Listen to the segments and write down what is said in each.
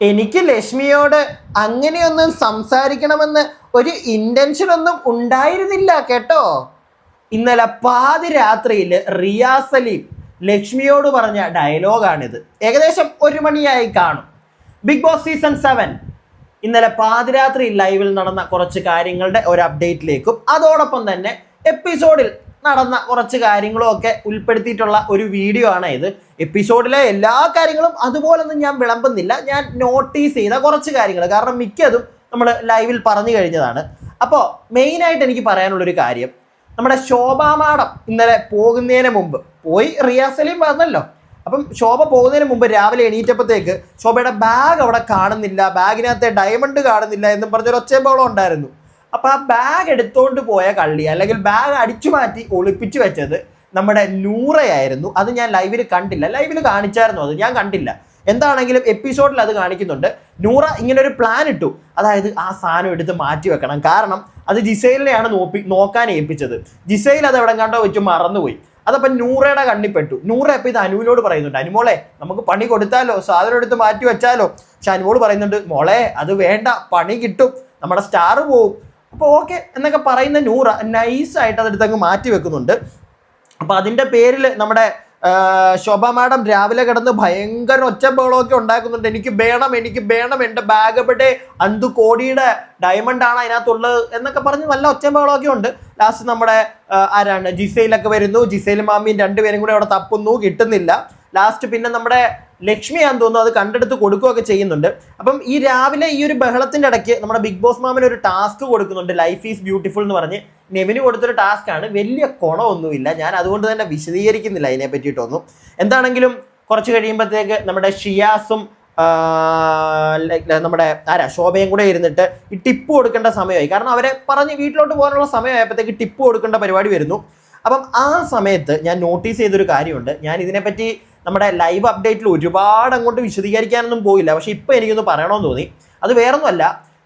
എനിക്ക് ലക്ഷ്മിയോട് അങ്ങനെയൊന്നും സംസാരിക്കണമെന്ന് ഒരു ഇന്റൻഷൻ ഒന്നും ഉണ്ടായിരുന്നില്ല കേട്ടോ. ഇന്നലെ പാതിരാത്രിയിൽ റിയാസ് സലീം ലക്ഷ്മിയോട് പറഞ്ഞ ഡയലോഗാണിത്. ഏകദേശം 1 മണിയായി കാണും. ബിഗ് ബോസ് സീസൺ 7 ഇന്നലെ പാതിരാത്രി ലൈവിൽ നടന്ന കുറച്ച് കാര്യങ്ങളുടെ ഒരു അപ്ഡേറ്റിലേക്കും അതോടൊപ്പം തന്നെ എപ്പിസോഡിൽ നടന്ന കുറച്ച് കാര്യങ്ങളും ഒക്കെ ഉൾപ്പെടുത്തിയിട്ടുള്ള ഒരു വീഡിയോ ആണ് ഇത്. എപ്പിസോഡിലെ എല്ലാ കാര്യങ്ങളും അതുപോലൊന്നും ഞാൻ വിളമ്പുന്നില്ല. ഞാൻ നോട്ടീസ് ചെയ്ത കുറച്ച് കാര്യങ്ങൾ, കാരണം മിക്കതും നമ്മൾ ലൈവിൽ പറഞ്ഞു കഴിഞ്ഞതാണ്. അപ്പോൾ മെയിനായിട്ട് എനിക്ക് പറയാനുള്ളൊരു കാര്യം, നമ്മുടെ ശോഭാ മാഡം ഇന്നലെ പോകുന്നതിന് മുമ്പ് റിയാസ് സലീം പറഞ്ഞല്ലോ. അപ്പം ശോഭ പോകുന്നതിന് മുമ്പ് രാവിലെ എണീറ്റപ്പോഴത്തേക്ക് ശോഭയുടെ ബാഗ് അവിടെ കാണുന്നില്ല, ബാഗിനകത്തെ ഡയമണ്ട് കാണുന്നില്ല എന്നും പറഞ്ഞൊരു ഒച്ചയമ്പോളം ഉണ്ടായിരുന്നു. അപ്പം ആ ബാഗ് എടുത്തോണ്ട് പോയ കള്ളി, അല്ലെങ്കിൽ ബാഗ് അടിച്ചു മാറ്റി ഒളിപ്പിച്ചു വെച്ചത് നമ്മുടെ നൂറയായിരുന്നു. അത് ഞാൻ ലൈവിൽ കണ്ടില്ല. ലൈവിൽ കാണിച്ചായിരുന്നു, അത് ഞാൻ കണ്ടില്ല. എന്താണെങ്കിലും എപ്പിസോഡിൽ അത് കാണിക്കുന്നുണ്ട്. നൂറ ഇങ്ങനെ ഒരു പ്ലാൻ ഇട്ടു, അതായത് ആ സാധനം എടുത്ത് മാറ്റി വെക്കണം. കാരണം അത് ജിസൈലിനെയാണ് നോക്കാൻ ഏൽപ്പിച്ചത്. ജിസൈൽ അത് എവിടെ കണ്ടോ വെച്ച് മറന്നുപോയി. അതപ്പം നൂറയുടെ കണ്ണിപ്പെട്ടു. നൂറ ഇപ്പം ഇത് അനുവിനോട് പറയുന്നുണ്ട്, അനുമോളെ നമുക്ക് പണി കൊടുത്താലോ, സാധനം എടുത്ത് മാറ്റി വെച്ചാലോ. പക്ഷെ അനുമോള് പറയുന്നുണ്ട്, മോളെ അത് വേണ്ട, പണി കിട്ടും, നമ്മുടെ സ്റ്റാർ പോവും. അപ്പോൾ ഓക്കെ എന്നൊക്കെ പറയുന്ന നൂറ നൈസായിട്ട് അതെടുത്ത് അങ്ങ് മാറ്റി വെക്കുന്നുണ്ട്. അപ്പം അതിൻ്റെ പേരിൽ നമ്മുടെ ശോഭ മാഡം രാവിലെ കിടന്ന് ഭയങ്കര ഒച്ചബഹളമൊക്കെ ഉണ്ടാക്കുന്നുണ്ട്. എനിക്ക് വേണം, എൻ്റെ ബാഗ് എവിടെ, 5 കോടിയുടെ ഡയമണ്ട് ആണ് അതിനകത്തുള്ളത് എന്നൊക്കെ പറഞ്ഞ് നല്ല ഒച്ചബഹളമൊക്കെ ഉണ്ട്. ലാസ്റ്റ് നമ്മുടെ ആരാണ് ജിസൈലൊക്കെ വരുന്നു, ജിസൈൽ മാമിയും 2 പേരും കൂടെ അവിടെ തപ്പുന്നു, കിട്ടുന്നില്ല. ലാസ്റ്റ് പിന്നെ നമ്മുടെ ലക്ഷ്മിയാന്ന് തോന്നുന്നു അത് കണ്ടെടുത്ത് കൊടുക്കുകയൊക്കെ ചെയ്യുന്നുണ്ട്. അപ്പം ഈ രാവിലെ ഈ ഒരു ബഹളത്തിൻ്റെ ഇടയ്ക്ക് നമ്മുടെ ബിഗ് ബോസ് മാമിന് ഒരു ടാസ്ക് കൊടുക്കുന്നുണ്ട്, ലൈഫ് ഈസ് ബ്യൂട്ടിഫുൾ എന്ന് പറഞ്ഞ്. നെവിന് കൊടുത്തൊരു ടാസ്ക് ആണ്, വലിയ ഗുണമൊന്നുമില്ല, ഞാൻ അതുകൊണ്ട് തന്നെ വിശദീകരിക്കുന്നില്ല അതിനെ പറ്റിയിട്ടൊന്നും. എന്താണെങ്കിലും കുറച്ച് കഴിയുമ്പോഴത്തേക്ക് നമ്മുടെ ഷിയാസും നമ്മുടെ ശോഭയും കൂടെ ഇരുന്നിട്ട് ഈ ടിപ്പ് കൊടുക്കേണ്ട സമയമായി. കാരണം അവരെ പറഞ്ഞ് വീട്ടിലോട്ട് പോകാനുള്ള സമയമായപ്പോഴത്തേക്ക് ടിപ്പ് കൊടുക്കേണ്ട പരിപാടി വരുന്നു. അപ്പം ആ സമയത്ത് ഞാൻ നോട്ടീസ് ചെയ്തൊരു കാര്യമുണ്ട്. ഞാൻ ഇതിനെപ്പറ്റി നമ്മുടെ ലൈവ് അപ്ഡേറ്റിൽ ഒരുപാട് അങ്ങോട്ട് വിശദീകരിക്കാനൊന്നും പോയില്ല, പക്ഷെ ഇപ്പം എനിക്കൊന്ന് പറയണമെന്ന് തോന്നി. അത് വേറൊന്നുമല്ല,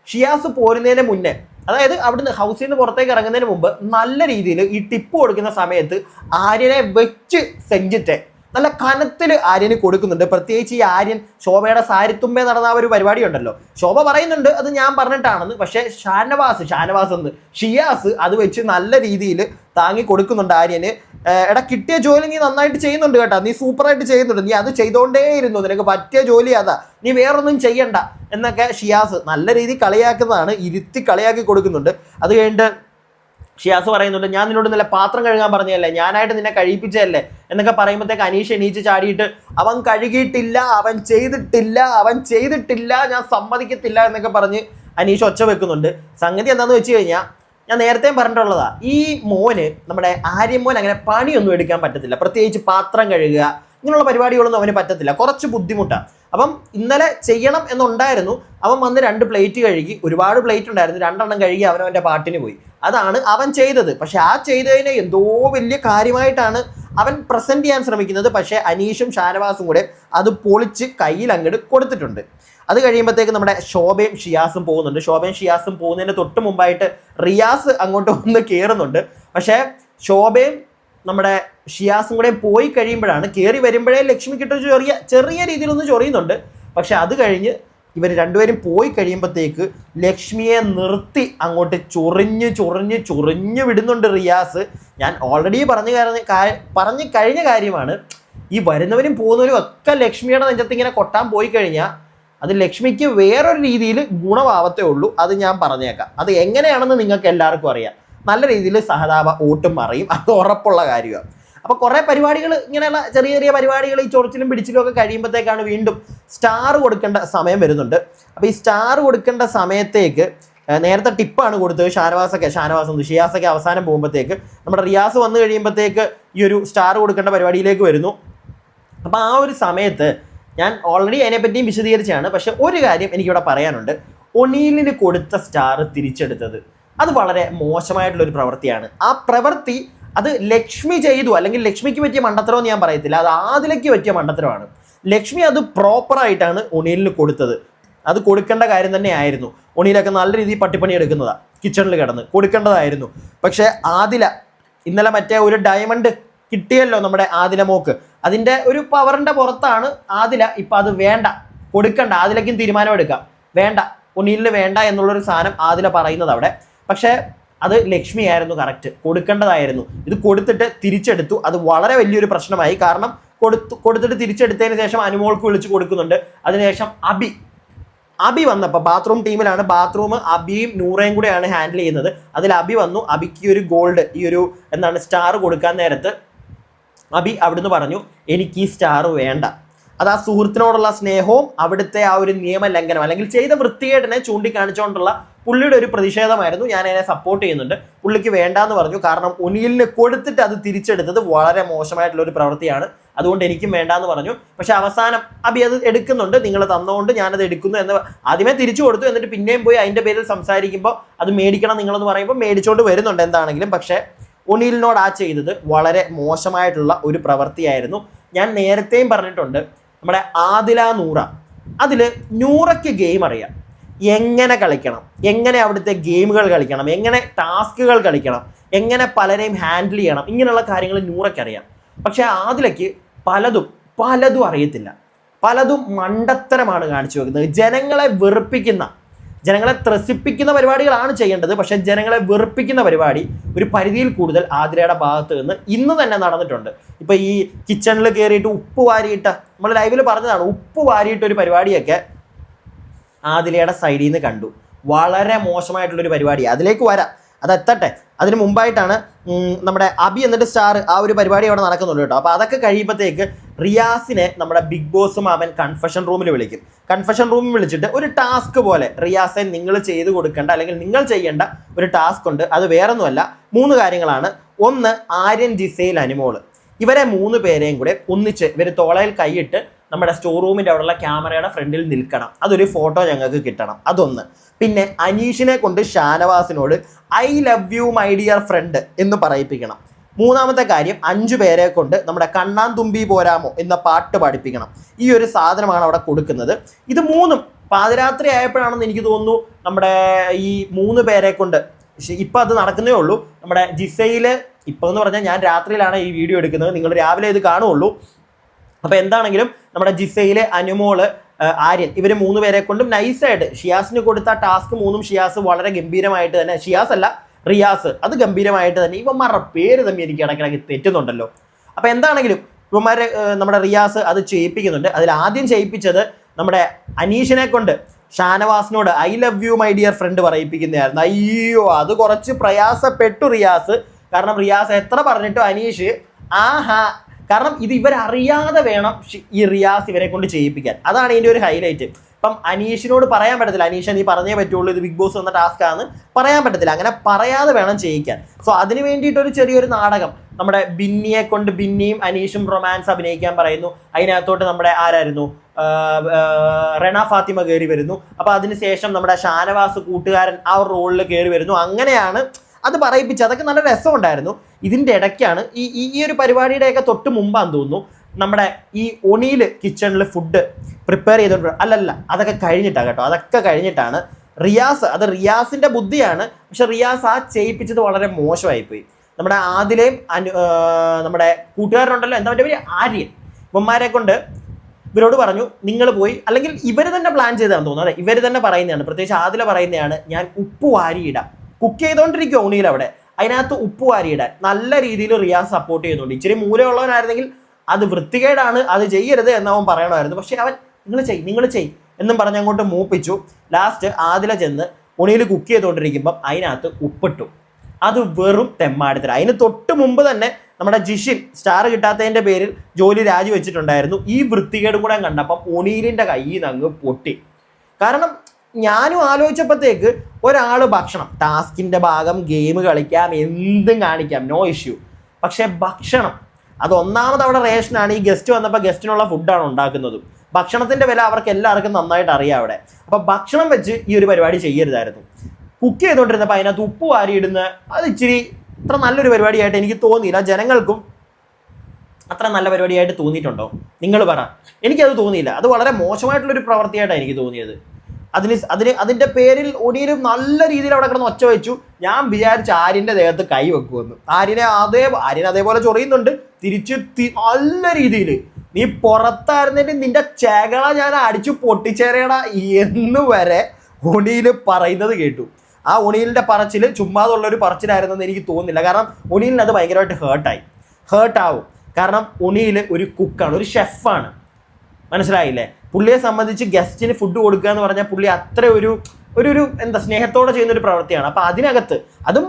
ഷിയാസ് പോരുന്നതിന് മുന്നേ, അതായത് അവിടുന്ന് ഹൗസിൽ നിന്ന് പുറത്തേക്ക് ഇറങ്ങുന്നതിന് മുമ്പ് നല്ല രീതിയിൽ ഈ ടിപ്പ് കൊടുക്കുന്ന സമയത്ത് ആര്യനെ വെച്ച് സെഞ്ചിട്ട് നല്ല കനത്തിൽ ആര്യന് കൊടുക്കുന്നുണ്ട്. പ്രത്യേകിച്ച് ഈ ആര്യൻ ശോഭയുടെ സാരിത്തുമ്പേ നടന്ന ആ ഒരു പരിപാടി ഉണ്ടല്ലോ, ശോഭ പറയുന്നുണ്ട് അത് ഞാൻ പറഞ്ഞിട്ടാണെന്ന്. പക്ഷേ ഷാനവാസ് എന്ന് ഷിയാസ് അത് വെച്ച് നല്ല രീതിയിൽ താങ്ങി കൊടുക്കുന്നുണ്ട് ആര്യന്. എടാ, കിട്ടിയ ജോലി നീ നന്നായിട്ട് ചെയ്യുന്നുണ്ട് കേട്ടോ, നീ സൂപ്പറായിട്ട് ചെയ്യുന്നുണ്ട്, നീ അത് ചെയ്തോണ്ടേ ഇരുന്നു, നിനക്ക് പറ്റിയ ജോലി അതാ, നീ വേറൊന്നും ചെയ്യണ്ട എന്നൊക്കെ ഷിയാസ് നല്ല രീതിയിൽ കളിയാക്കുന്നതാണ്, ഇരുത്തി കളിയാക്കി കൊടുക്കുന്നുണ്ട്. അത് കഴിഞ്ഞിട്ട് ഷിയാസ് പറയുന്നുണ്ട്, ഞാൻ നിന്നോട് നല്ല പാത്രം കഴുകാൻ പറഞ്ഞതല്ലേ, ഞാനായിട്ട് നിന്നെ കഴിപ്പിച്ചതല്ലേ എന്നൊക്കെ പറയുമ്പോഴത്തേക്ക് അനീഷ് എണീച്ച് ചാടിയിട്ട് അവൻ കഴുകിയിട്ടില്ല, അവൻ ചെയ്തിട്ടില്ല, ഞാൻ സമ്മതിക്കത്തില്ല എന്നൊക്കെ പറഞ്ഞ് അനീഷ് ഒച്ച വെക്കുന്നുണ്ട്. സംഗതി എന്താണെന്ന് വെച്ച് കഴിഞ്ഞാൽ ഞാൻ നേരത്തെയും പറഞ്ഞിട്ടുള്ളതാ, ഈ മോന് നമ്മുടെ ആര്യൻ മോൻ അങ്ങനെ പണിയൊന്നും എടുക്കാൻ പറ്റത്തില്ല. പ്രത്യേകിച്ച് പാത്രം കഴുകുക ഇങ്ങനെയുള്ള പരിപാടികളൊന്നും അവന് പറ്റത്തില്ല, കുറച്ച് ബുദ്ധിമുട്ടാണ്. അപ്പം ഇന്നലെ ചെയ്യണം എന്നുണ്ടായിരുന്നു. അവൻ വന്ന് 2 പ്ലേറ്റ് കഴുകി, ഒരുപാട് പ്ലേറ്റ് ഉണ്ടായിരുന്നു, 2 എണ്ണം കഴുകി അവനവൻ്റെ പാട്ടിന് പോയി. അതാണ് അവൻ ചെയ്തത്. പക്ഷെ ആ ചെയ്തതിനെ എന്തോ വലിയ കാര്യമായിട്ടാണ് അവൻ പ്രസന്റ് ചെയ്യാൻ ശ്രമിക്കുന്നത്. പക്ഷേ അനീഷും ഷാനവാസും കൂടെ അത് പൊളിച്ച് കയ്യിൽ അങ്ങോട്ട് കൊടുത്തിട്ടുണ്ട്. അത് കഴിയുമ്പോഴത്തേക്ക് നമ്മുടെ ശോഭയും ഷിയാസും പോകുന്നുണ്ട്. ശോഭയും ഷിയാസും പോകുന്നതിന് തൊട്ട് മുമ്പായിട്ട് റിയാസ് അങ്ങോട്ട് വന്ന് കയറുന്നുണ്ട്. പക്ഷേ ശോഭയും നമ്മുടെ ഷിയാസും കൂടെ പോയി കഴിയുമ്പോഴാണ്, കയറി വരുമ്പോഴേ ലക്ഷ്മിക്കിട്ട് ചെറിയ രീതിയിലൊന്ന് ചൊറിയുന്നുണ്ട്. പക്ഷെ അത് കഴിഞ്ഞ് ഇവർ 2 പേരും പോയി കഴിയുമ്പോഴത്തേക്ക് ലക്ഷ്മിയെ നിർത്തി അങ്ങോട്ട് ചൊറിഞ്ഞ് വിടുന്നുണ്ട് റിയാസ്. ഞാൻ ഓൾറെഡി പറഞ്ഞു കഴിഞ്ഞ കാര്യമാണ്, ഈ വരുന്നവരും പോകുന്നവരും ഒക്കെ ലക്ഷ്മിയുടെ നെഞ്ചത്ത് ഇങ്ങനെ കൊട്ടാൻ പോയി കഴിഞ്ഞാൽ അത് ലക്ഷ്മിക്ക് വേറൊരു രീതിയിൽ ഗുണമാവത്തേ ഉള്ളൂ. അത് ഞാൻ പറഞ്ഞേക്കാം. അത് എങ്ങനെയാണെന്ന് നിങ്ങൾക്ക് എല്ലാവർക്കും അറിയാം. നല്ല രീതിയിൽ സഹതാപ ഓട്ടും മറിയും, അത് ഉറപ്പുള്ള കാര്യമാണ്. അപ്പോൾ കുറേ പരിപാടികൾ, ഇങ്ങനെയുള്ള ചെറിയ പരിപാടികൾ ഈ ചൊറിച്ചിലും പിടിച്ചിലും ഒക്കെ കഴിയുമ്പോഴത്തേക്കാണ് വീണ്ടും സ്റ്റാർ കൊടുക്കേണ്ട സമയം വരുന്നുണ്ട്. അപ്പോൾ ഈ സ്റ്റാർ കൊടുക്കേണ്ട സമയത്തേക്ക് നേരത്തെ ടിപ്പാണ് കൊടുത്തത് ഷാനവാസ് ഷിയാസൊക്കെ അവസാനം പോകുമ്പോഴത്തേക്ക് നമ്മുടെ റിയാസ് വന്നു കഴിയുമ്പോഴത്തേക്ക് ഈ ഒരു സ്റ്റാർ കൊടുക്കേണ്ട പരിപാടിയിലേക്ക് വരുന്നു. അപ്പോൾ ആ ഒരു സമയത്ത് ഞാൻ ഓൾറെഡി അതിനെപ്പറ്റിയും വിശദീകരിച്ചാണ്. പക്ഷെ ഒരു കാര്യം എനിക്കിവിടെ പറയാനുണ്ട്, ഒനീലിന് കൊടുത്ത സ്റ്റാർ തിരിച്ചെടുത്തത് അത് വളരെ മോശമായിട്ടുള്ളൊരു പ്രവൃത്തിയാണ്. ആ പ്രവൃത്തി അത് ലക്ഷ്മി ചെയ്തു, അല്ലെങ്കിൽ ലക്ഷ്മിക്ക് പറ്റിയ മണ്ടത്തരമെന്ന് ഞാൻ പറയത്തില്ല, അത് ആദിലയ്ക്ക് പറ്റിയ മണ്ടത്തരമാണ്. ലക്ഷ്മി അത് പ്രോപ്പറായിട്ടാണ് ഒനീലിന് കൊടുത്തത്. അത് കൊടുക്കേണ്ട കാര്യം തന്നെ ആയിരുന്നു. ഒനീലൊക്കെ നല്ല രീതിയിൽ പട്ടിപ്പണി എടുക്കുന്നതാണ്, കിച്ചണിൽ കിടന്ന് കൊടുക്കേണ്ടതായിരുന്നു. പക്ഷേ ആദില ഇന്നലെ മറ്റേ ഒരു ഡയമണ്ട് കിട്ടിയല്ലോ നമ്മുടെ ആദില മോക്ക്, അതിൻ്റെ ഒരു പവറിൻ്റെ പുറത്താണ് ആദില ഇപ്പം അത് വേണ്ട, കൊടുക്കണ്ട, ആദിലയ്ക്കും തീരുമാനം എടുക്കാം, വേണ്ട ഒനീലിന് വേണ്ട എന്നുള്ളൊരു സാധനം ആദില പറയുന്നത് അവിടെ. പക്ഷേ അത് ലക്ഷ്മി ആയിരുന്നു കറക്റ്റ്, കൊടുക്കേണ്ടതായിരുന്നു. ഇത് കൊടുത്തിട്ട് തിരിച്ചെടുത്തു, അത് വളരെ വലിയൊരു പ്രശ്നമായി. കാരണം കൊടുത്തിട്ട് തിരിച്ചെടുത്തതിന് ശേഷം അനുമോൾക്ക് വിളിച്ച് കൊടുക്കുന്നുണ്ട്. അതിനുശേഷം അബി വന്നപ്പോൾ ബാത്റൂം ടീമിലാണ്, ബാത്റൂം അബിയും നൂറയും കൂടെയാണ് ഹാൻഡിൽ ചെയ്യുന്നത്. അതിൽ അബി വന്നു, അബിക്ക് ഒരു ഗോൾഡ് ഈ ഒരു സ്റ്റാർ കൊടുക്കാൻ നേരത്ത് അബി അവിടുന്ന് പറഞ്ഞു എനിക്ക് ഈ സ്റ്റാർ വേണ്ട. അത് ആ സുഹൃത്തിനോടുള്ള സ്നേഹവും അവിടുത്തെ ആ ഒരു നിയമലംഘനം അല്ലെങ്കിൽ ചെയ്ത വൃത്തികേടിനെ ചൂണ്ടിക്കാണിച്ചുകൊണ്ടുള്ള പുള്ളിയുടെ ഒരു പ്രതിഷേധമായിരുന്നു. ഞാൻ അതിനെ സപ്പോർട്ട് ചെയ്യുന്നുണ്ട്. പുള്ളിക്ക് വേണ്ടാന്ന് പറഞ്ഞു, കാരണം ഒനീലിന് കൊടുത്തിട്ട് അത് തിരിച്ചെടുത്തത് വളരെ മോശമായിട്ടുള്ള ഒരു പ്രവൃത്തിയാണ്. അതുകൊണ്ട് എനിക്കും വേണ്ടാന്ന് പറഞ്ഞു. പക്ഷെ അവസാനം അബി അത് എടുക്കുന്നുണ്ട്, നിങ്ങൾ തന്നുകൊണ്ട് ഞാനത് എടുക്കുന്നു എന്ന് ആദ്യമേ തിരിച്ചു കൊടുത്തു. എന്നിട്ട് പിന്നെയും പോയി അതിൻ്റെ പേരിൽ സംസാരിക്കുമ്പോൾ അത് മേടിക്കണം നിങ്ങളെന്ന് പറയുമ്പോൾ മേടിച്ചുകൊണ്ട് വരുന്നുണ്ട് എന്താണെങ്കിലും. പക്ഷേ ഒനീലിനോട് ആ ചെയ്തത് വളരെ മോശമായിട്ടുള്ള ഒരു പ്രവൃത്തിയായിരുന്നു. ഞാൻ നേരത്തെയും പറഞ്ഞിട്ടുണ്ട്, നമ്മുടെ ആദില നൂറ, അതിൽ നൂറയ്ക്ക് ഗെയിം അറിയാം, എങ്ങനെ കളിക്കണം, എങ്ങനെ അവിടുത്തെ ഗെയിമുകൾ കളിക്കണം, എങ്ങനെ ടാസ്കുകൾ കളിക്കണം, എങ്ങനെ പലരെയും ഹാൻഡിൽ ചെയ്യണം, ഇങ്ങനെയുള്ള കാര്യങ്ങൾ നൂറയ്ക്കറിയാം. പക്ഷെ ആദിലയ്ക്ക് പലതും അറിയത്തില്ല, പലതും മണ്ടത്തരമാണ് കാണിച്ചു വെക്കുന്നത്. ജനങ്ങളെ വെറുപ്പിക്കുന്ന, ജനങ്ങളെ ത്രസിപ്പിക്കുന്ന പരിപാടികളാണ് ചെയ്യേണ്ടത്. പക്ഷെ ജനങ്ങളെ വെറുപ്പിക്കുന്ന പരിപാടി ഒരു പരിധിയിൽ കൂടുതൽ ആതിരയുടെ ഭാഗത്ത് നിന്ന് ഇന്ന് തന്നെ നടന്നിട്ടുണ്ട്. ഇപ്പൊ ഈ കിച്ചണിൽ കയറിയിട്ട് ഉപ്പ് വാരിയിട്ട, നമ്മൾ ലൈവിൽ പറഞ്ഞതാണ്, ഉപ്പ് വാരിയിട്ട ഒരു പരിപാടിയൊക്കെ ആതിരയുടെ സൈഡിൽ നിന്ന് കണ്ടു. വളരെ മോശമായിട്ടുള്ളൊരു പരിപാടി, അതിലേക്ക് വരാം, അതെത്തട്ടെ. അതിന് മുമ്പായിട്ടാണ് നമ്മുടെ അബി എന്നിട്ട് സ്റ്റാർ ആ ഒരു പരിപാടി അവിടെ നടക്കുന്നുള്ളൂ കേട്ടോ. അപ്പോൾ അതൊക്കെ കഴിയുമ്പോഴത്തേക്ക് റിയാസിനെ നമ്മുടെ ബിഗ് ബോസ് മാമൻ കൺഫെഷൻ റൂമിൽ വിളിക്കും. കൺഫെഷൻ റൂമിൽ വിളിച്ചിട്ട് ഒരു ടാസ്ക് പോലെ, റിയാസെ നിങ്ങൾ ചെയ്ത് കൊടുക്കേണ്ട അല്ലെങ്കിൽ നിങ്ങൾ ചെയ്യേണ്ട ഒരു ടാസ്ക് ഉണ്ട്. അത് വേറൊന്നുമല്ല, 3 കാര്യങ്ങളാണ്. ഒന്ന്, ആര്യൻ, ജിസയിൽ, അനുമോള്, ഇവരെ 3 പേരെയും കൂടെ ഒന്നിച്ച് ഇവർ തോളയിൽ കൈയിട്ട് നമ്മുടെ സ്റ്റോർ റൂമിൻ്റെ അവിടെയുള്ള ക്യാമറയുടെ ഫ്രണ്ടിൽ നിൽക്കണം. അതൊരു ഫോട്ടോ ഞങ്ങൾക്ക് കിട്ടണം, അതൊന്ന്. പിന്നെ അനീഷിനെ കൊണ്ട് ഷാനവാസിനോട് I love you my dear friend എന്ന് പറയിപ്പിക്കണം. 3-ാമത്തെ കാര്യം, 5 പേരെ കൊണ്ട് നമ്മുടെ കണ്ണാൻ തുമ്പി പോരാമോ എന്ന പാട്ട് പഠിപ്പിക്കണം. ഈ ഒരു സാധനമാണ് അവിടെ കൊടുക്കുന്നത്. ഇത് 3ഉം പാതിരാത്രി ആയപ്പോഴാണെന്ന് എനിക്ക് തോന്നുന്നു നമ്മുടെ ഈ 3 പേരെ കൊണ്ട്, ഇപ്പം അത് നടക്കുന്നേ ഉള്ളൂ. നമ്മുടെ ജിസയിൽ ഇപ്പം എന്ന് പറഞ്ഞാൽ ഞാൻ രാത്രിയിലാണ് ഈ വീഡിയോ എടുക്കുന്നത്, നിങ്ങൾ രാവിലെ ഇത് കാണുള്ളൂ. അപ്പോൾ എന്താണെങ്കിലും നമ്മുടെ ജിസയിലെ, അനുമോള്, ആര്യൻ, ഇവർ 3 പേരെ കൊണ്ടും നൈസായിട്ട് ഷിയാസിന് കൊടുത്ത ടാസ്ക് 3ഉം ഷിയാസ് വളരെ ഗംഭീരമായിട്ട് തന്നെ, ഷിയാസ് അല്ല റിയാസ്, അത് ഗംഭീരമായിട്ട് തന്നെ. ഇവന്മാരുടെ പേര് തമ്മിൽ എനിക്ക് ഇടയ്ക്കിടയ്ക്ക് തെറ്റുന്നുണ്ടല്ലോ. അപ്പോൾ എന്താണെങ്കിലും ഇവന്മാരെ നമ്മുടെ റിയാസ് അത് ചെയ്യിപ്പിക്കുന്നുണ്ട്. അതിൽ ആദ്യം ചെയ്യിപ്പിച്ചത് നമ്മുടെ അനീഷിനെ കൊണ്ട് ഷാനവാസിനോട് I love you my dear friend പറയിപ്പിക്കുന്നതായിരുന്നു. അയ്യോ, അത് കുറച്ച് പ്രയാസപ്പെട്ടു റിയാസ്. കാരണം റിയാസ് എത്ര പറഞ്ഞിട്ടും അനീഷ് കാരണം ഇത് ഇവരറിയാതെ വേണം ഈ റിയാസ് ഇവരെ കൊണ്ട് ചെയ്യിപ്പിക്കാൻ. അതാണ് ഇതിൻ്റെ ഒരു ഹൈലൈറ്റ്. ഇപ്പം അനീഷിനോട് പറയാൻ പറ്റത്തില്ല, അനീഷ നീ പറഞ്ഞേ പറ്റുള്ളൂ, ഇത് ബിഗ് ബോസ് എന്ന ടാസ്ക്കാണ്, പറയാൻ പറ്റത്തില്ല. അങ്ങനെ പറയാതെ വേണം ചെയ്യിക്കാൻ. സോ അതിന് വേണ്ടിയിട്ടൊരു ചെറിയൊരു നാടകം നമ്മുടെ ബിന്നിയെ കൊണ്ട്, ബിന്നിയും അനീഷും റൊമാൻസ് അഭിനയിക്കാൻ പറയുന്നു. അതിനകത്തോട്ട് നമ്മുടെ ആരായിരുന്നു, റെന ഫാത്തിമ കയറി വരുന്നു. അപ്പോൾ അതിനുശേഷം നമ്മുടെ ഷാനവാസ് കൂട്ടുകാരൻ ആ ഒരു റോളിൽ കയറി വരുന്നു. അങ്ങനെയാണ് അത് പറയിപ്പിച്ച്, അതൊക്കെ നല്ല രസമുണ്ടായിരുന്നു. ഇതിൻ്റെ ഇടയ്ക്കാണ് ഈ ഒരു പരിപാടിയുടെയൊക്കെ തൊട്ട് മുമ്പാന്ന് തോന്നുന്നു നമ്മുടെ ഈ ഒനീൽ കിച്ചണിൽ ഫുഡ് പ്രിപ്പയർ ചെയ്തോണ്ട്, അല്ലല്ല അതൊക്കെ കഴിഞ്ഞിട്ടാണ് കേട്ടോ, അതൊക്കെ കഴിഞ്ഞിട്ടാണ് റിയാസ്, അത് റിയാസിൻ്റെ ബുദ്ധിയാണ്. പക്ഷെ റിയാസ് ആ ചെയ്യിപ്പിച്ചത് വളരെ മോശമായിപ്പോയി. നമ്മുടെ ആദിലേയും നമ്മുടെ കൂട്ടുകാരനുണ്ടല്ലോ, എന്താ പറയുക, ആര്യൻ, ഇവന്മാരെ കൊണ്ട് ഇവരോട് പറഞ്ഞു നിങ്ങൾ പോയി, അല്ലെങ്കിൽ ഇവർ തന്നെ പ്ലാൻ ചെയ്തതാണെന്ന് തോന്നുന്നു, അതെ ഇവർ തന്നെ പറയുന്നതാണ്, പ്രത്യേകിച്ച് ആദില പറയുന്നതാണ്, ഞാൻ ഉപ്പ് വാരിയിടാം. കുക്ക് ചെയ്തുകൊണ്ടിരിക്കുക ഒണിയിൽ അവിടെ, അതിനകത്ത് ഉപ്പ് വാരിയിടാൻ നല്ല രീതിയിൽ റിയാസ് സപ്പോർട്ട് ചെയ്യുന്നുണ്ട്. ഇച്ചിരി മൂലമുള്ളവനായിരുന്നെങ്കിൽ അത് വൃത്തികേടാണ്, അത് ചെയ്യരുത് എന്നവൻ പറയണമായിരുന്നു. പക്ഷെ അവൻ നിങ്ങൾ ചെയ് എന്നും പറഞ്ഞ് അങ്ങോട്ട് മൂപ്പിച്ചു. ലാസ്റ്റ് ആദില ചെന്ന് ഒണിയിൽ കുക്ക് ചെയ്തുകൊണ്ടിരിക്കുമ്പം അതിനകത്ത് ഉപ്പിട്ടു. അത് വെറും തെമ്മാടിത്തരം. അതിന് തൊട്ട് മുമ്പ് തന്നെ നമ്മുടെ ജിഷിൻ സ്റ്റാർ കിട്ടാത്തതിൻ്റെ പേരിൽ ജോലി രാജിവെച്ചിട്ടുണ്ടായിരുന്നു. ഈ വൃത്തികേടും കൂടെ കണ്ടപ്പം ഒണീലിൻ്റെ കയ്യിൽ നിന്ന് അങ്ങ് പൊട്ടി. കാരണം ഞാനും ആലോചിച്ചപ്പോഴത്തേക്ക് ഒരാൾ ഭക്ഷണം, ടാസ്കിൻ്റെ ഭാഗം, ഗെയിം കളിക്കാം, എന്തും കാണിക്കാം, നോ ഇഷ്യൂ. പക്ഷേ ഭക്ഷണം അത് ഒന്നാമത് അവിടെ റേഷനാണ്. ഈ ഗസ്റ്റ് വന്നപ്പോൾ ഗസ്റ്റിനുള്ള ഫുഡാണ് ഉണ്ടാക്കുന്നതും. ഭക്ഷണത്തിൻ്റെ വില അവർക്ക് എല്ലാവർക്കും നന്നായിട്ട് അറിയാം അവിടെ. അപ്പോൾ ഭക്ഷണം വെച്ച് ഈ ഒരു പരിപാടി ചെയ്യരുതായിരുന്നു. കുക്ക് ചെയ്തുകൊണ്ടിരുന്നപ്പോൾ അതിനകത്ത് ഉപ്പ് വാരിയിടുന്ന അത് ഇച്ചിരി അത്ര നല്ലൊരു പരിപാടിയായിട്ട് എനിക്ക് തോന്നിയില്ല. ജനങ്ങൾക്കും അത്ര നല്ല പരിപാടിയായിട്ട് തോന്നിയിട്ടുണ്ടോ? നിങ്ങൾ പറ. എനിക്കത് തോന്നിയില്ല. അത് വളരെ മോശമായിട്ടുള്ളൊരു പ്രവൃത്തിയായിട്ടാണ് എനിക്ക് തോന്നിയത്. അതിൻ്റെ പേരിൽ ഒടിയിലും നല്ല രീതിയിൽ അവിടെ കിടന്ന് ഒച്ച വെച്ചു. ഞാൻ വിചാരിച്ചു ആര്യൻ്റെ ദേഹത്ത് കൈ വെക്കുമെന്ന്. ആര്യൻ അതേപോലെ ചൊറിയുന്നുണ്ട് തിരിച്ച് നല്ല രീതിയിൽ. നീ പുറത്തായിരുന്നിട്ട് നിന്റെ ചേകള ഞാൻ അടിച്ചു പൊട്ടിച്ചേരടാ എന്ന് വരെ ഒണിയിൽ പറയുന്നത് കേട്ടു. ആ ഒണിയിലിൻ്റെ പറച്ചിൽ ചുമ്മാതുള്ളൊരു പറച്ചിലായിരുന്നെന്ന് എനിക്ക് തോന്നുന്നില്ല. കാരണം ഒണിയിലിന് അത് ഭയങ്കരമായിട്ട് ഹേർട്ടാവും. കാരണം ഒണിയിൽ ഒരു കുക്കാണ്, ഒരു ഷെഫാണ്. മനസ്സിലായില്ലേ? പുള്ളിയെ സംബന്ധിച്ച് ഗസ്റ്റിന് ഫുഡ് കൊടുക്കുക എന്ന് പറഞ്ഞാൽ പുള്ളി അത്ര ഒരു എന്താ സ്നേഹത്തോടെ ചെയ്യുന്നൊരു പ്രവൃത്തിയാണ്. അപ്പോൾ അതിനകത്ത് അതും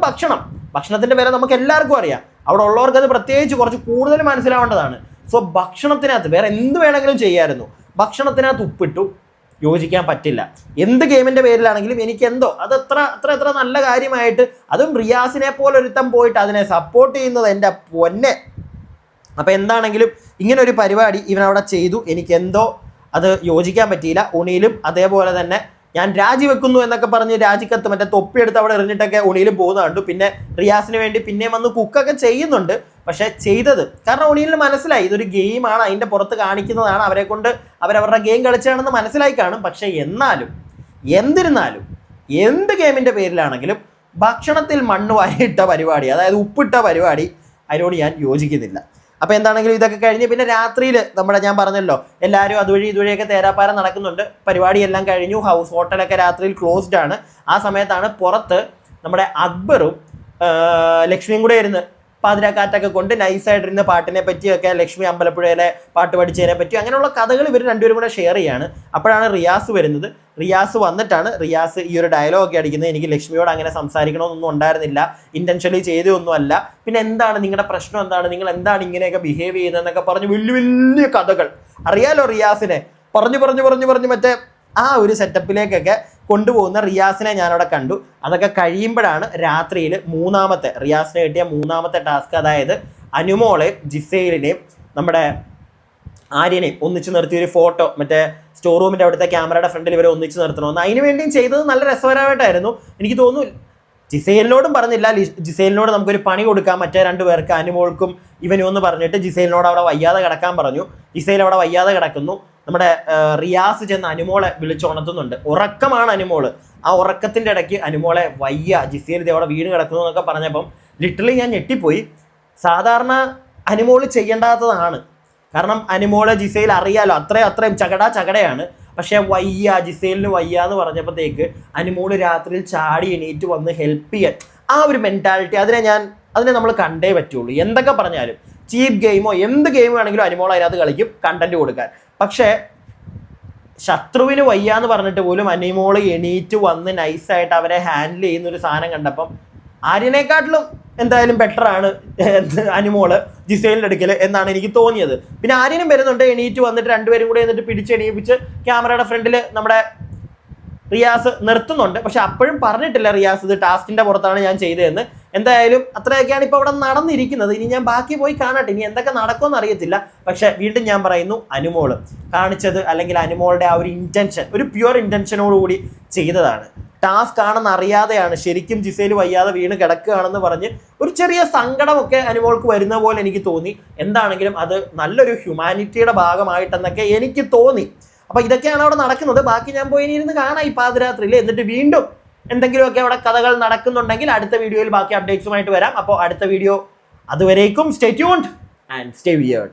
ഭക്ഷണത്തിൻ്റെ വില നമുക്ക് എല്ലാവർക്കും അറിയാം. അവിടെ ഉള്ളവർക്ക് അത് പ്രത്യേകിച്ച് കുറച്ച് കൂടുതൽ മനസ്സിലാവേണ്ടതാണ്. സോ ഭക്ഷണത്തിനകത്ത് വേറെ എന്ത് വേണമെങ്കിലും ചെയ്യാമായിരുന്നു, ഭക്ഷണത്തിനകത്ത് ഉപ്പിട്ടു. യോജിക്കാൻ പറ്റില്ല. എന്ത് ഗെയിമിൻ്റെ പേരിലാണെങ്കിലും എനിക്ക് എന്തോ അത് എത്ര നല്ല കാര്യമായിട്ട്, അതും റിയാസിനെ പോലെ ഒരുത്തം പോയിട്ട് അതിനെ സപ്പോർട്ട് ചെയ്യുന്നത് എൻ്റെ പൊന്നെ. അപ്പോൾ എന്താണെങ്കിലും ഇങ്ങനെ ഒരു പരിപാടി ഇവനവിടെ ചെയ്തു, എനിക്കെന്തോ അത് യോജിക്കാൻ പറ്റിയില്ല. ഉണിയിലും അതേപോലെ തന്നെ ഞാൻ രാജിവെക്കുന്നു എന്നൊക്കെ പറഞ്ഞ് രാജിക്കത്ത് മറ്റേ തൊപ്പിയെടുത്ത് അവിടെ എറിഞ്ഞിട്ടൊക്കെ ഉണിയിലും പോകുന്ന കണ്ടു. പിന്നെ റിയാസിന് വേണ്ടി പിന്നെയും വന്ന് കുക്കൊക്കെ ചെയ്യുന്നുണ്ട്. പക്ഷേ ചെയ്തത് കാരണം ഉണിയിലിന് മനസ്സിലായി ഇതൊരു ഗെയിമാണ്, അതിൻ്റെ പുറത്ത് കാണിക്കുന്നതാണ്, അവരെ കൊണ്ട് അവരവരുടെ ഗെയിം കളിച്ചാണെന്ന് മനസ്സിലായി കാണും. പക്ഷേ എന്നിരുന്നാലും എന്ത് ഗെയിമിൻ്റെ പേരിലാണെങ്കിലും ഭക്ഷണത്തിൽ മണ്ണ് വാരിയിട്ട പരിപാടി, അതായത് ഉപ്പിട്ട പരിപാടി, അതിനോട് ഞാൻ യോജിക്കുന്നില്ല. അപ്പോൾ എന്താണെങ്കിലും ഇതൊക്കെ കഴിഞ്ഞ് പിന്നെ രാത്രിയിൽ ഞാൻ പറഞ്ഞല്ലോ എല്ലാവരും ഇതുവഴിയൊക്കെ തേരാപ്പാര നടക്കുന്നുണ്ട്. പരിപാടിയെല്ലാം കഴിഞ്ഞു, ഹോട്ടലൊക്കെ രാത്രിയിൽ ക്ലോസ്ഡ് ആണ്. ആ സമയത്താണ് പുറത്ത് നമ്മുടെ അക്ബറും ലക്ഷ്മിയും കൂടെ ഇരുന്ന് പാതിരാക്കാറ്റൊക്കെ കൊണ്ട് നൈസായിട്ടിരുന്ന പാട്ടിനെ പറ്റിയൊക്കെ, ലക്ഷ്മി അമ്പലപ്പുഴയിലെ പാട്ട് പഠിച്ചതിനെ പറ്റി അങ്ങനെയുള്ള കഥകൾ ഇവർ രണ്ടുപേരും കൂടെ ഷെയർ ചെയ്യാണ്. അപ്പോഴാണ് റിയാസ് വരുന്നത്. റിയാസ് വന്നിട്ടാണ് റിയാസ് ഈ ഒരു ഡയലോഗൊക്കെ അടിക്കുന്നത്. എനിക്ക് ലക്ഷ്മിയോട് അങ്ങനെ സംസാരിക്കണമെന്നൊന്നും ഉണ്ടായിരുന്നില്ല, ഇൻറ്റൻഷനലി ചെയ്തതൊന്നുമല്ല, പിന്നെ എന്താണ് നിങ്ങളുടെ പ്രശ്നം, എന്താണ് നിങ്ങൾ എന്താണ് ഇങ്ങനെയൊക്കെ ബിഹേവ് ചെയ്യുന്നതെന്നൊക്കെ പറഞ്ഞ് വലിയ കഥകൾ. അറിയാലോ റിയാസിനെ പറഞ്ഞു മറ്റേ ആ ഒരു സെറ്റപ്പിലേക്കൊക്കെ കൊണ്ടുപോകുന്ന റിയാസിനെ ഞാനവിടെ കണ്ടു. അതൊക്കെ കഴിയുമ്പോഴാണ് രാത്രിയിൽ റിയാസിനെ കിട്ടിയ മൂന്നാമത്തെ ടാസ്ക്, അതായത് അനുമോളെയും ജിസേലിനെയും നമ്മുടെ ആര്യനെയും ഒന്നിച്ച് നിർത്തിയ ഒരു ഫോട്ടോ മറ്റേ സ്റ്റോർ റൂമിൻ്റെ അവിടുത്തെ ക്യാമറയുടെ ഫ്രണ്ടിൽ ഇവരെ ഒന്നിച്ച് നിർത്തണമെന്ന്. അതിന് വേണ്ടിയും ചെയ്തത് നല്ല രസകരമായിട്ടായിരുന്നു. എനിക്ക് തോന്നുന്നു ജിസേലിനോടും പറഞ്ഞില്ല, ജിസേലിനോട് നമുക്കൊരു പണി കൊടുക്കാം മറ്റേ 2 പേർക്ക്, അനുമോൾക്കും ഇവനും എന്ന് പറഞ്ഞിട്ട് ജിസേലിനോട് അവിടെ വയ്യാതെ കിടക്കാൻ പറഞ്ഞു. ജിസേൽ അവിടെ വയ്യാതെ കിടക്കുന്നു. നമ്മുടെ റിയാസ് ചെന്ന് അനുമോളെ വിളിച്ചുണർത്തുന്നുണ്ട്. ഉറക്കമാണ് അനുമോള്. ആ ഉറക്കത്തിൻ്റെ ഇടയ്ക്ക് അനുമോളെ വയ്യ, ജിസേൽ ഇത് അവിടെ വീണ് കിടക്കുന്നു എന്നൊക്കെ പറഞ്ഞപ്പം ലിറ്ററലി ഞാൻ ഞെട്ടിപ്പോയി. സാധാരണ അനുമോള് ചെയ്യേണ്ടാത്തതാണ്. കാരണം അനുമോളെ ജിസേൽ അറിയാലോ, അത്രയും ചകടയാണ്. പക്ഷേ ജിസേലിന് വയ്യ എന്ന് പറഞ്ഞപ്പോഴത്തേക്ക് അനുമോള് രാത്രിയിൽ ചാടി എണീറ്റ് വന്ന് ഹെൽപ്പ് ചെയ്യാൻ, ആ ഒരു മെൻറ്റാലിറ്റി അതിനെ നമ്മൾ കണ്ടേ പറ്റുള്ളൂ. എന്തൊക്കെ പറഞ്ഞാലും ചീപ്പ് ഗെയിമോ എന്ത് ഗെയിം വേണമെങ്കിലും അനുമോൾ അതിനകത്ത് കളിക്കും കണ്ടന്റ് കൊടുക്കാൻ. പക്ഷേ ശത്രുവിന് വയ്യ എന്ന് പറഞ്ഞിട്ട് പോലും അനുമോള് എണീറ്റ് വന്ന് നൈസായിട്ട് അവരെ ഹാൻഡിൽ ചെയ്യുന്നൊരു സാധനം കണ്ടപ്പം ആര്യനെക്കാട്ടിലും എന്തായാലും ബെറ്ററാണ് അനുമോള് ജിസേലിൻ്റെ അടുക്കൽ എന്നാണ് എനിക്ക് തോന്നിയത്. പിന്നെ ആര്യനും വരുന്നുണ്ട്, എണീറ്റ് വന്നിട്ട് 2 പേരും കൂടെ എന്നിട്ട് പിടിച്ചെണീപ്പിച്ച് ക്യാമറയുടെ ഫ്രണ്ടിൽ നമ്മുടെ റിയാസ് നിർത്തുന്നുണ്ട്. പക്ഷെ അപ്പോഴും പറഞ്ഞിട്ടില്ല റിയാസ് ഇത് ടാസ്കിൻ്റെ പുറത്താണ് ഞാൻ ചെയ്തതെന്ന്. എന്തായാലും അത്രയൊക്കെയാണ് ഇപ്പോൾ അവിടെ നടന്നിരിക്കുന്നത്. ഇനി ഞാൻ ബാക്കി പോയി കാണട്ടെ, ഇനി എന്തൊക്കെ നടക്കുമെന്ന് അറിയത്തില്ല. പക്ഷെ വീണ്ടും ഞാൻ പറയുന്നു, അനുമോള് കാണിച്ചത് അല്ലെങ്കിൽ അനുമോളുടെ ആ ഒരു ഇൻറ്റൻഷൻ ഒരു പ്യുവർ ഇൻറ്റൻഷനോടുകൂടി ചെയ്തതാണ്. ടാസ്ക് ആണെന്ന് അറിയാതെയാണ് ശരിക്കും ജിസേൽ വയ്യാതെ വീണ് കിടക്കുകയാണെന്ന് പറഞ്ഞ് ഒരു ചെറിയ സങ്കടമൊക്കെ അനുമോൾക്ക് വരുന്ന പോലെ എനിക്ക് തോന്നി. എന്താണെങ്കിലും അത് നല്ലൊരു ഹ്യൂമാനിറ്റിയുടെ ഭാഗമായിട്ടെന്നൊക്കെ എനിക്ക് തോന്നി. അപ്പോൾ ഇതൊക്കെയാണ് അവിടെ നടക്കുന്നത്. ബാക്കി ഞാൻ പോയി ഇരുന്ന് കാണാം ഈ പാതിരാത്രിയിൽ. എന്നിട്ട് വീണ്ടും എന്തെങ്കിലുമൊക്കെ അവിടെ കഥകൾ നടക്കുന്നുണ്ടെങ്കിൽ അടുത്ത വീഡിയോയിൽ ബാക്കി അപ്ഡേറ്റ്സുമായിട്ട് വരാം. അപ്പോൾ അടുത്ത വീഡിയോ അതുവരേക്കും stay tuned and stay weird.